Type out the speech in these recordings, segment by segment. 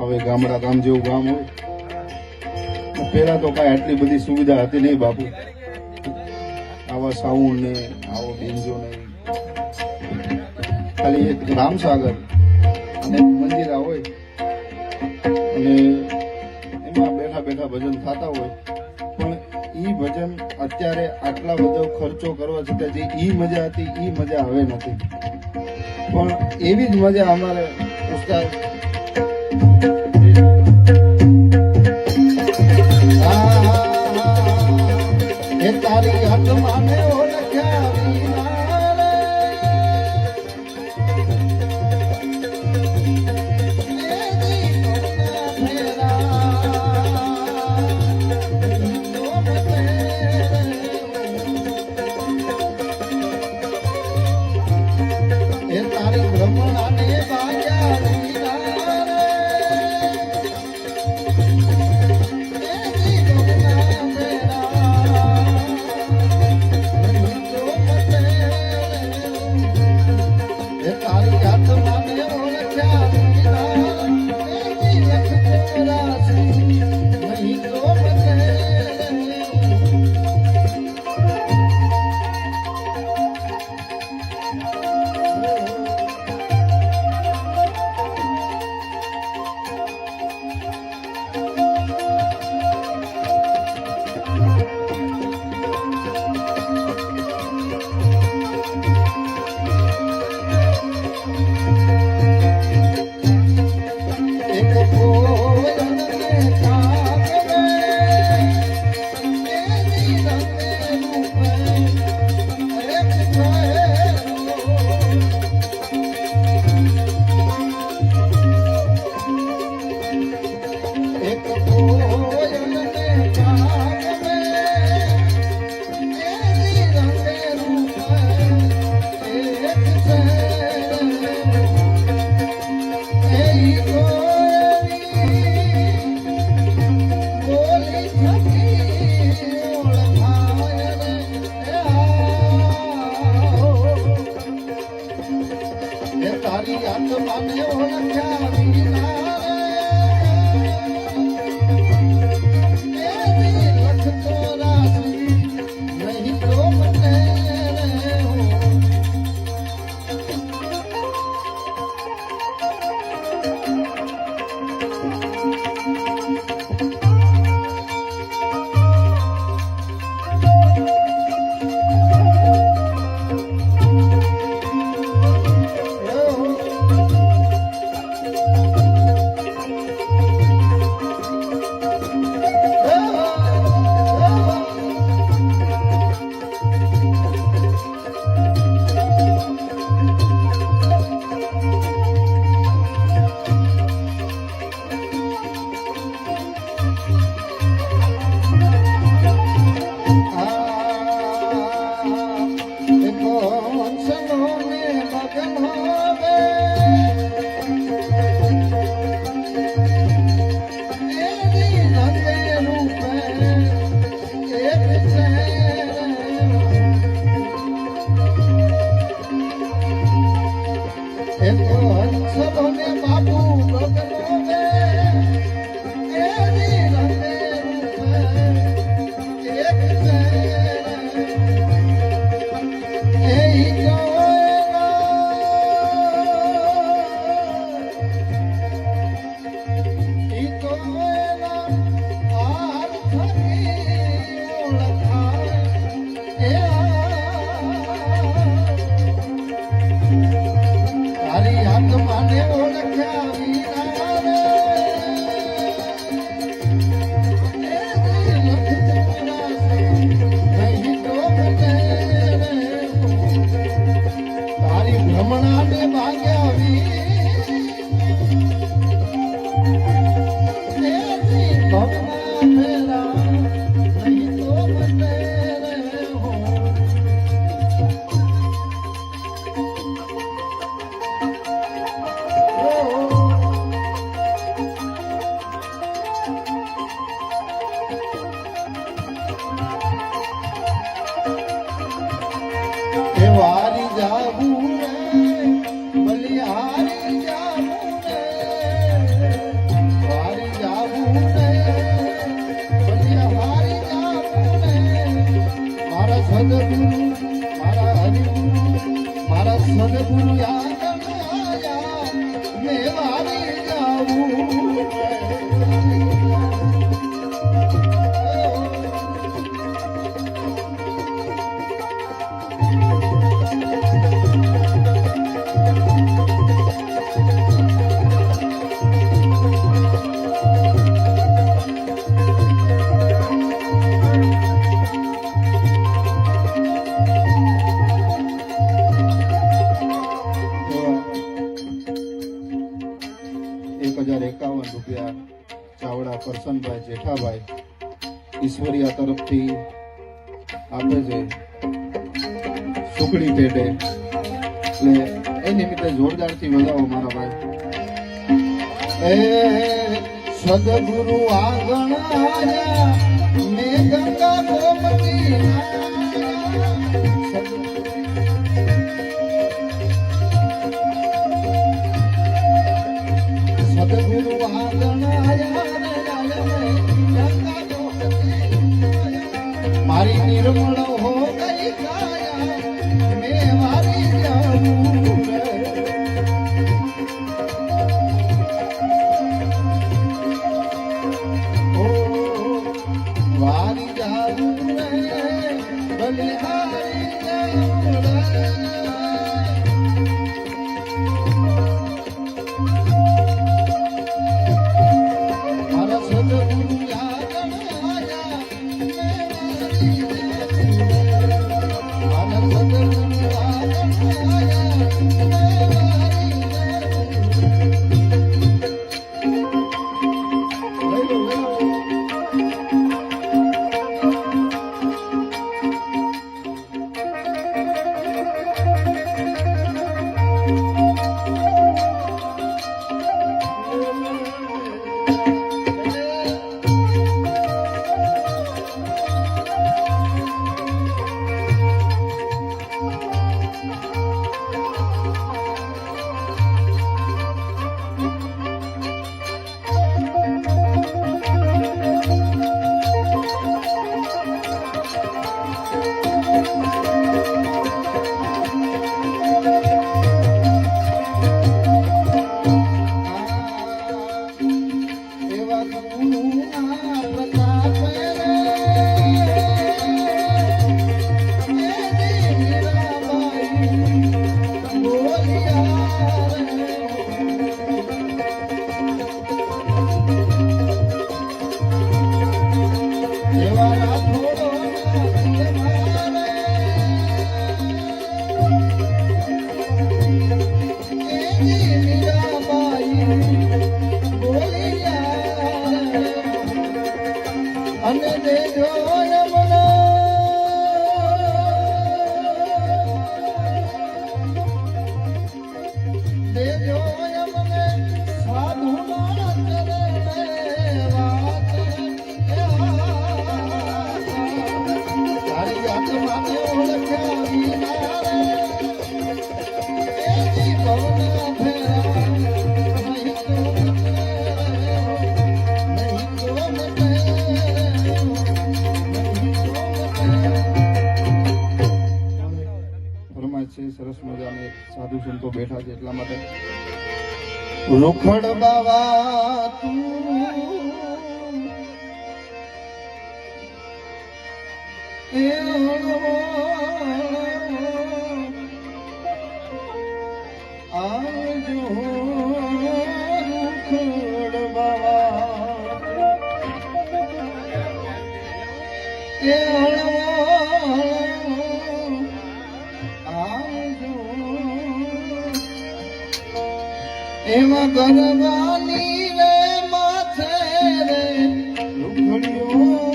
હવે ગામડા ગામ જેવું ગામ હોય પેલા તો કાંઈ આટલી બધી સુવિધા હતી નહીં બાપુ. આવા સાઉન્ડ ને આવો બેન્જો ને ખાલી એક રામસાગર અને મંદિરા હોય અને એમાં બેઠા બેઠા ભજન થતા હોય. પણ ઈ ભજન અત્યારે આટલા બધો ખર્ચો કરવા છતાં જે ઈ મજા હતી ઈ મજા હવે નથી. પણ એવી જ મજા અમારે ઉસ્તાદ તારી આત્માને ઓળખ્યા તારી બ્રહ્મણાને બાજા Oh સદગુરુ મારા હરિગુરુ મારા સદગુરુ આયા મેં વારી જાવું ₹51 ચાવડા કરશનભાઈ જેઠાભાઈ ઈશ્વરિયા તરફથી આપે છે સુખડી પેટે એટલે એ નિમિત્તે જોરદારથી વધાવો મારા ભાઈ એ સદગુરુ આંગણ આયા મે ગંગા ગોમતી સદગુરુ આંગણ મારી નિર્મળ હો ગઈ કાયા મેં વારી જાવું ઓ વારી જાવું બલિહારી જાવું મારા સદગુરુ અને દેજો દેજો મને સાધુ તારી આત્માને ઓળખ્યા સરસ મજાની સાધુ સંતો બેઠા છે એટલા માટે રોખડ બાવા તું આવજો રોખડ બાવા એમાં ગરવાની રે માથે રે રૂખડીઓ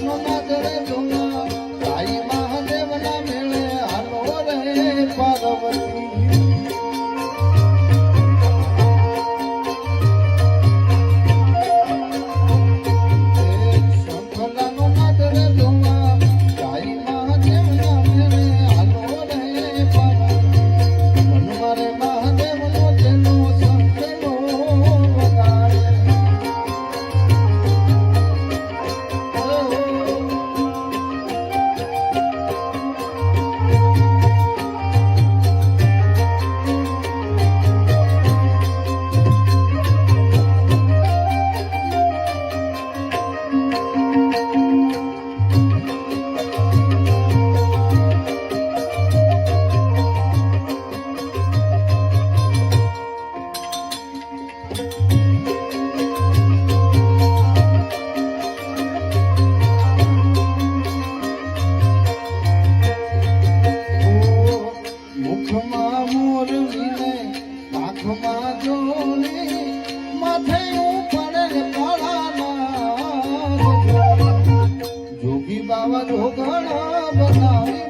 નો નાદરે જોના સાઈ મહાદેવના મેળે હાલો રે પાર્વતી જોગી બાવા જોગણા બનાવી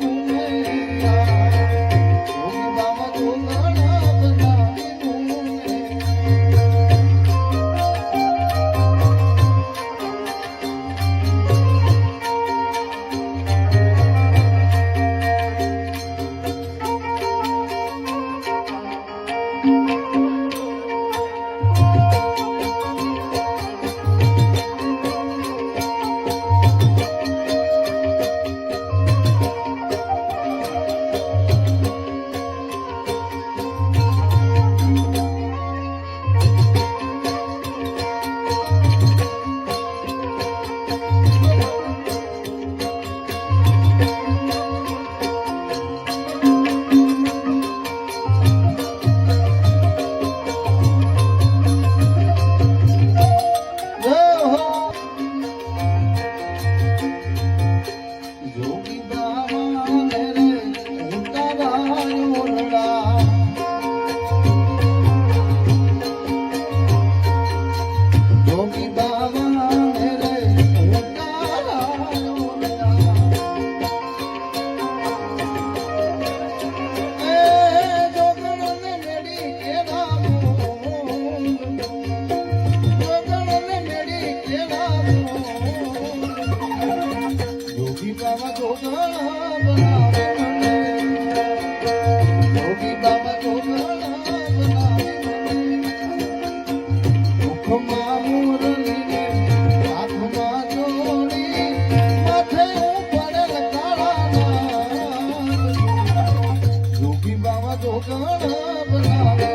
જોગી બાવા જોગણા બનાવી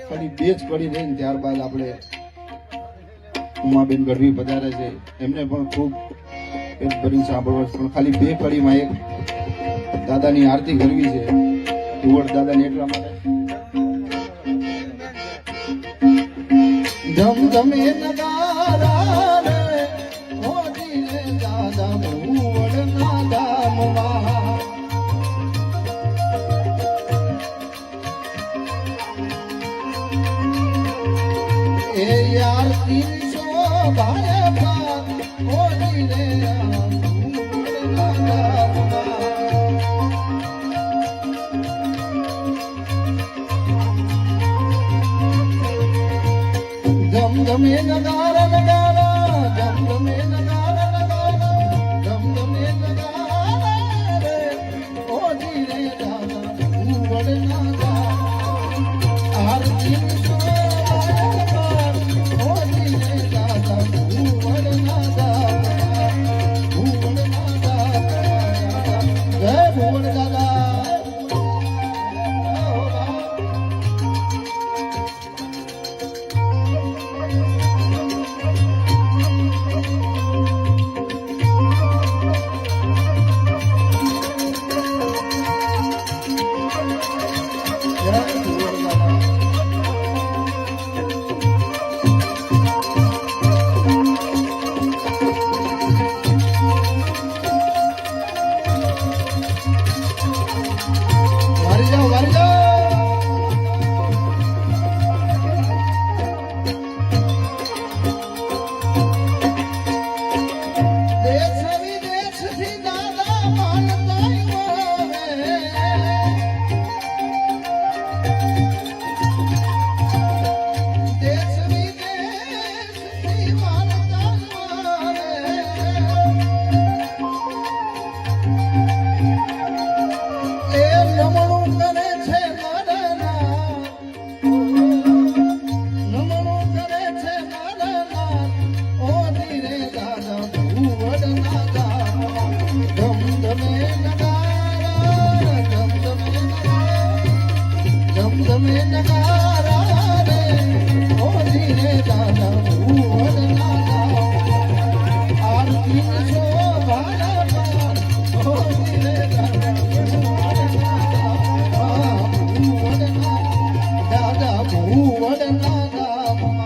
ખાલી બે જ કડી રહીને ત્યારબાદ આપણે ઉમાબેન ગઢવી પધારે છે એમને પણ ખૂબ પેટ ભરીને સાંભળવા પણ ખાલી બે કડીમાં એક દાદાની આરતી કરવી છે કુંવર દાદાની એટલા માટે ધમ ધમે નગારા રે મોજી રે દાદા ભુવડના ધામમાં એ યાર તીનસો ભાયા મોજી રે ભુવડના ધામમાં ધમે નગારા નગારા ધમે નગારા નગારા ધમે નગારા રે ઓજી રે દાદા ભુવડ ના આરતી ઓજી રે દાદા ભુવડ ના ભુવડ ના જય ભુવડ દાદા કરે છે નમણું કરે છે મારા ઓ ધીરે દાદા ભૂવડ ના ગામ ધમધમે નગારા ધમધમે નગારા રે ઓ ધીરે દાદા ભૂવડ ના ગામ આરતી શોભા ઓ ધીરે દાદા દાદા ભૂવડ ના ગામમાં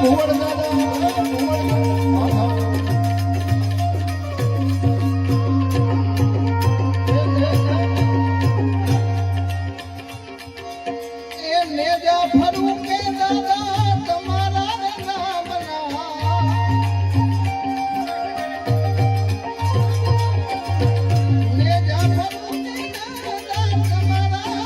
ભૂવડ દાદા એ નેજા ફરું કે દાદા તમારા નામના નેજા ફરું કે દાદા તમારા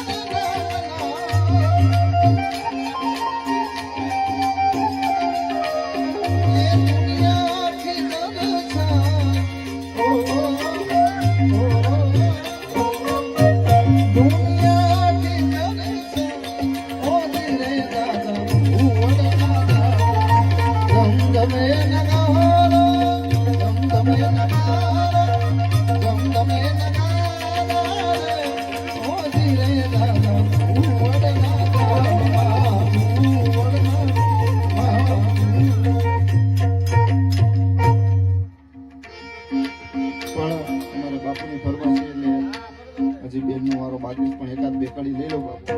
બાપુની ફરમાઈશ એટલે હજી બેનનો વારો બાકી પણ એકાદ બે કડી લઈ લો બાપુ.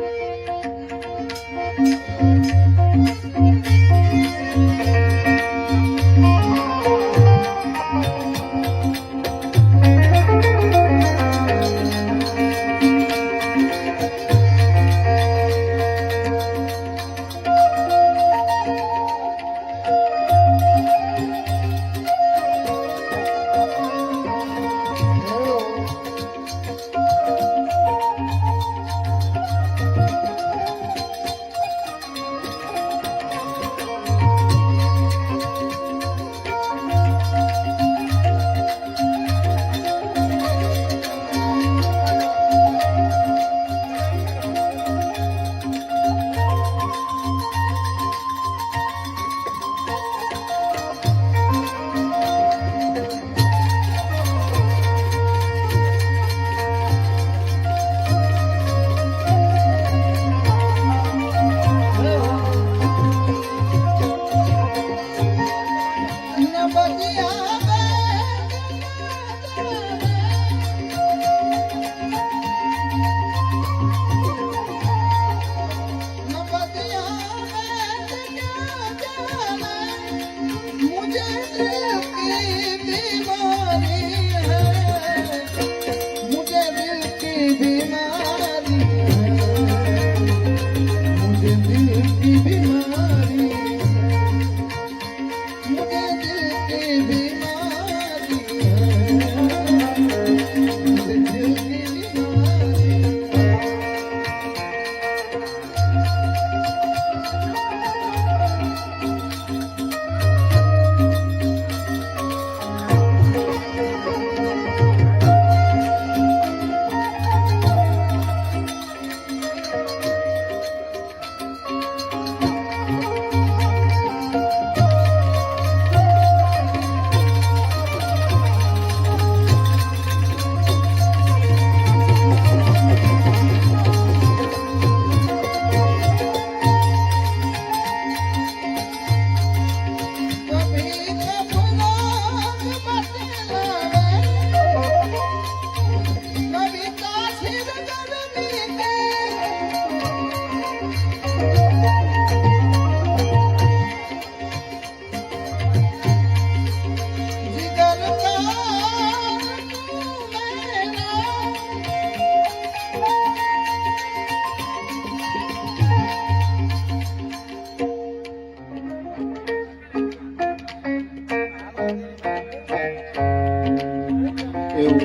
એવું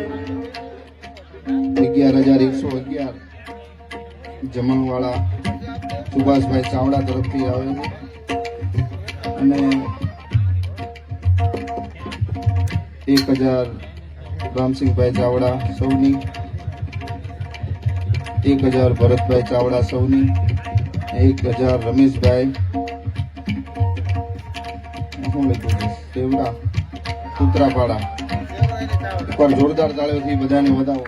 11,111 જમણવાળા સુભાષભાઈ ચાવડા તરફથી આવે છે અને 1,000 રામસિંહભાઈ ચાવડા સૌની, 1,000 ભરતભાઈ ચાવડા સૌની, 1,000 રમેશભાઈ શું લખ્યું છે સેવડા સૂત્રાપાડા ઉપર જોરદાર તાળીઓથી બધાને વધાવો.